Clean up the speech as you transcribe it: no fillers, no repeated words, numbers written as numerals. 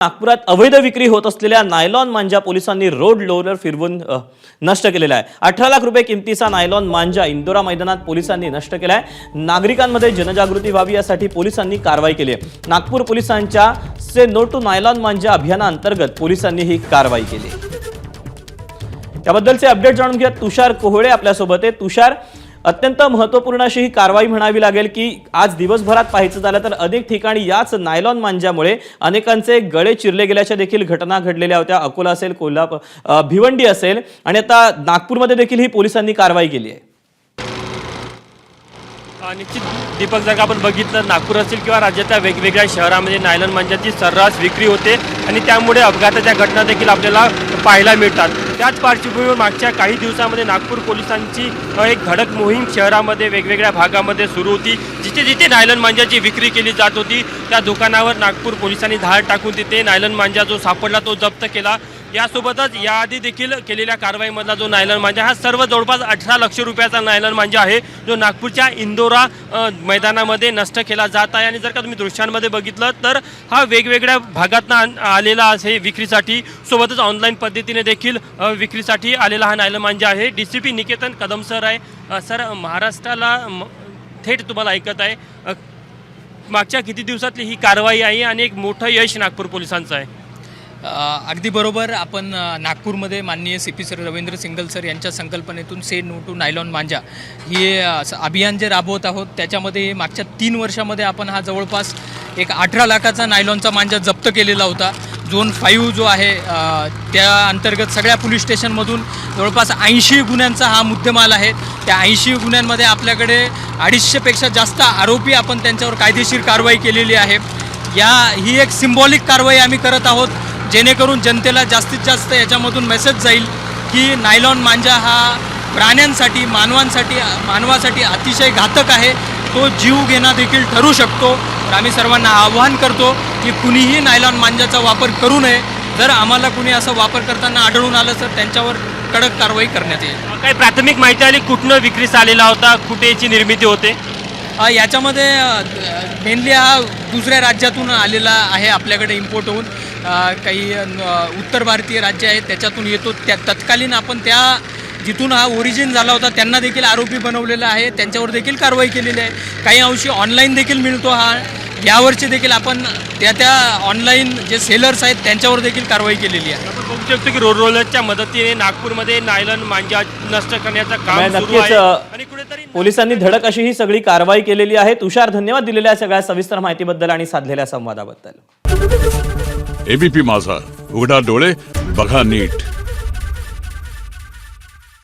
नागपुरात अवैध विक्री होत असलेल्या नायलॉन मांजा पोलिसांनी रोड रोलर फिरवून नष्ट केलेला आहे। 18 लाख रुपये किमतीचा नायलॉन मांजा इंदोरा मैदानात पोलिसांनी नष्ट केलाय। नागरिकांमध्ये जनजागृती व्हावी यासाठी पोलिसांनी कारवाई केली आहे। नागपूर पोलिसांच्या से नो टू नायलॉन मांजा अभियानांतर्गत पोलिसांनी ही कारवाई केली। त्याबद्दलचे अपडेट जाणून घ्या। तुषार कोहळे आपल्या सोबत आहे। तुषार, अत्यंत महत्त्वपूर्ण अशी ही कारवाई म्हणावी लागेल की आज दिवसभरात पाहायचं झालं तर अनेक ठिकाणी याच नायलॉन मांजामुळे अनेकांचे गळे चिरले गेल्याच्या देखील घटना घडलेल्या होत्या। अकोला असेल, कोल्हापूर, भिवंडी असेल आणि आता नागपूरमध्ये देखील ही पोलिसांनी कारवाई केली आहे। निश्चित दीपक, जर का आपण बघितलं नागपूर असेल किंवा राज्याच्या वेगवेगळ्या शहरांमध्ये नायलॉन मांजाची सर्रास विक्री होते आणि त्यामुळे अपघाताच्या घटना देखील आपल्याला पाहायला मिळतात। त्याच पार्श्वभूमीवर मागच्या काही दिवसांमध्ये नागपूर पोलिसांची एक धडक मोहीम शहरामध्ये वेगवेगळ्या भागामध्ये सुरू होती। जिथे जिथे नायलॉन मांजाची विक्री केली जात होती त्या दुकानावर नागपूर पोलिसांनी धाड टाकून तिथे नायलॉन मांजा जो सापडला तो जप्त केला। यासोबतच याआधी देखील केलेल्या कारवाईमधला जो नायलॉन मांजा हा सर्व जवळपास 18 लाख रुपयाचा नायलॉन मांजा आहे, जो नागपूरच्या इंदोरा मैदानामध्ये नष्ट केला जात आहे। आणि जर का तुम्ही दृश्यांमध्ये बघितलं तर हा वेगवेगळ्या भागातून आलेला आहे विक्रीसाठी, सोबतच ऑनलाईन पद्धतीने देखील विक्रीसाठी आलेला हा नायलॉन मांजा आहे। DCP निकेतन कदम सर आहे। सर, महाराष्ट्राला थेट तुम्हाला ऐकत आहे, मागच्या किती दिवसातली ही कारवाई आहे आणि एक मोठं यश नागपूर पोलिसांचं आहे? अगदी बरोबर। आपण नागपूरमध्ये माननीय CP sir Ravindra single sir यांच्या संकल्पनेतून से नो टू नायलॉन मांजा हे अभियान जे राबवत आहोत, त्याच्यामध्ये मागच्या 3 वर्षामध्ये आपण हा जवळपास एक 18 लाखाचा नायलॉनचा मांजा जप्त केलेला होता। झोन 5 जो आहे त्या अंतर्गत सगळ्या पोलीस स्टेशनमधून जवळपास 80 गुन्ह्यांचा हा मुद्देमाल आहे। त्या 80 गुन्ह्यांमध्ये आपल्याकडे 250पेक्षा जास्त आरोपी आपण त्यांच्यावर कायदेशीर कारवाई केलेली आहे। ही एक सिम्बॉलिक कारवाई आम्ही करत आहोत, जेणेकरून जनतेला जास्तीत जास्त याच्यामधून मेसेज जाईल की नायलॉन मांजा हा प्राण्यांसाठी, मानवासाठी अतिशय घातक आहे, तो जीव घेणा देखील ठरू शकतो। तर आम्ही सर्वांना आवाहन करतो की कुणीही नायलॉन मांजाचा वापर करू नये। जर आम्हाला कुणी असा वापर करताना आढळून आलं तर त्यांच्यावर कडक कारवाई करण्यात येईल। काही प्राथमिक माहिती आली कुठनं विक्रीस आलेला होता, कुठे याची निर्मिती होते? याच्यामध्ये मेनली हा दुसऱ्या राज्यातून आलेला आहे, आपल्याकडे इम्पोर्ट होऊन काही उत्तर भारतीय राज्य आहेत त्याच्यातून येतो। त्या तत्कालीन आपण त्या जिथून हा ओरिजिन झाला होता त्यांना देखील आरोपी बनवलेला आहे, त्यांच्यावर देखील कारवाई केलेली आहे। काही अंशी ऑनलाईन देखील मिळतो हा। यावर्षी देखील आपण त्या ऑनलाईन जे सेलर्स आहेत त्यांच्यावर देखील कारवाई केलेली आहे। आपण बघू शकतो की रोड रोलरच्या मदतीने नागपूरमध्ये नायलॉन मांजा नष्ट करण्याचं काम सुरू आहे आणि कुठेतरी पोलिसांनी धडक अशी ही सगळी कारवाई केलेली आहे। तुषार, धन्यवाद दिलेल्या सगळ्या सविस्तर माहितीबद्दल आणि साधलेल्या संवादाबद्दल। ABP माझा, उघडा डोळे बघा नीट।